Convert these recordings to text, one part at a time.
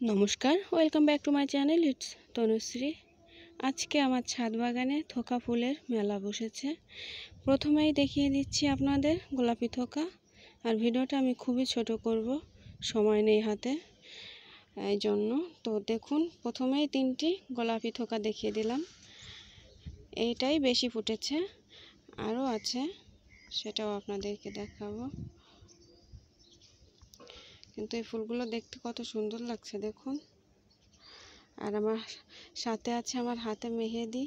নমস্কার, welcome back to my channel. It's Tanushree. আজকে আমার ছাদ বাগানে থোকা ফুলের মেলা বসেছে। প্রথমেই দেখিয়ে দিচ্ছি আপনাদের গোলাপি থোকা, আর ভিডিওটা আমি খুবই ছোট করব, সময় নেই হাতে, এই জন্য। তো দেখুন, প্রথমেই তিনটি গোলাপি থোকা দেখিয়ে দিলাম। এইটাই বেশি ফুটেছে, আরও আছে, সেটাও আপনাদেরকে দেখাবো। কিন্তু এই ফুলগুলো দেখতে কত সুন্দর লাগছে দেখুন। আর আমার সাথে আছে আমার হাতে মেহেদি।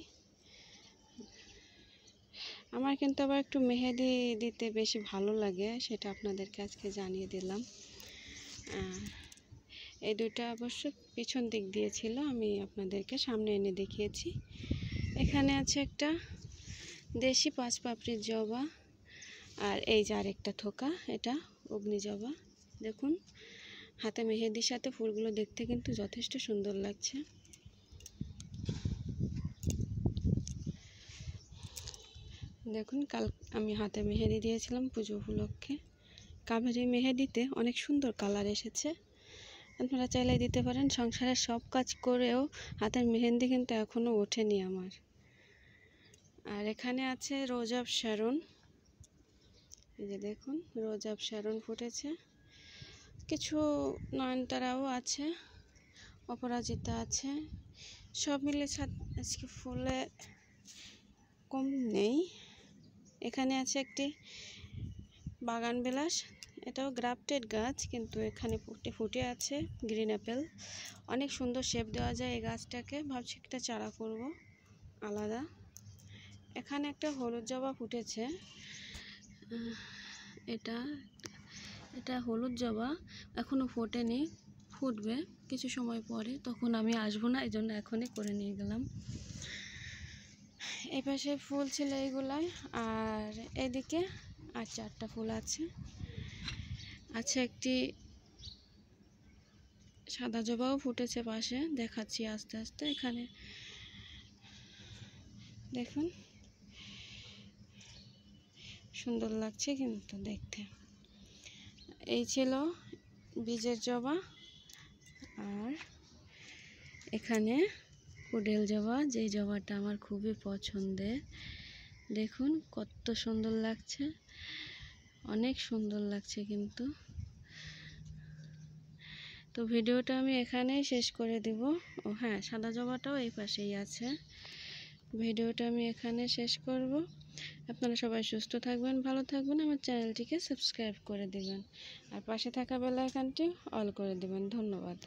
আমার কিন্তু আবার একটু মেহেদি দিতে বেশি ভালো লাগে, সেটা আপনাদেরকে আজকে জানিয়ে দিলাম। এই দুইটা অবশ্য পিছন দিক দিয়ে ছিল, আমি আপনাদেরকে সামনে এনে দেখিয়েছি। এখানে আছে একটা দেশি পাঁচ পাপড়ির জবা, আর এই যে আরেকটা থোকা, এটা অগ্নি জবা। দেখুন, হাতে মেহেদির সাথে ফুলগুলো দেখতে কিন্তু যথেষ্ট সুন্দর লাগছে। দেখুন, কাল আমি হাতে মেহেদি দিয়েছিলাম পুজো উপলক্ষে। কাবেরি মেহেদিতে অনেক সুন্দর কালার এসেছে, আপনারা চাইলে দিতে পারেন। সংসারের সব কাজ করেও হাতের মেহেদি কিন্তু এখনও ওঠেনি আমার। আর এখানে আছে রোজ অফ শ্যারন। এই যে দেখুন, রোজ অফ শ্যারন ফুটেছে। কিছু নয়নতারাও আছে, অপরাজিতা আছে, সব মিলে আজকে ফুলে কম নেই। এখানে আছে একটি বাগান বিলাস, এটাও গ্রাফটেড গাছ, কিন্তু এখানে ফুটে আছে গ্রিন অ্যাপেল। অনেক সুন্দর শেপ দেওয়া যায় এই গাছটাকে, ভাবছি একটা চারা করব আলাদা। এখানে একটা হলুদ জবা ফুটেছে। এটা হলুদ জবা, এখনও ফোটেনি, ফুটবে কিছু সময় পরে, তখন আমি আসবো না, এই জন্য এখনই করে নিয়ে গেলাম। এই পাশে ফুল ছিল এইগুলাই, আর এদিকে আর চারটা ফুল আছে। একটি সাদা জবাও ফুটেছে পাশে, দেখাচ্ছি আস্তে আস্তে। এখানে দেখুন, সুন্দর লাগছে কিন্তু দেখতে। এই ছিল বীজের জবা। আর এখানে কুডেল জবা, যেই জবাটা আমার খুবই পছন্দের। দেখুন কত সুন্দর লাগছে, অনেক সুন্দর লাগছে কিন্তু। তো ভিডিওটা আমি এখানেই শেষ করে দেব। ও হ্যাঁ, সাদা জবাটাও এই পাশেই আছে। ভিডিওটা আমি এখানে শেষ করব। আপনারা সবাই সুস্থ থাকবেন, ভালো থাকবেন। আমার চ্যানেলটিকে সাবস্ক্রাইব করে দেবেন, আর পাশে থাকা বেল আইকনটি অল করে দেবেন। ধন্যবাদ।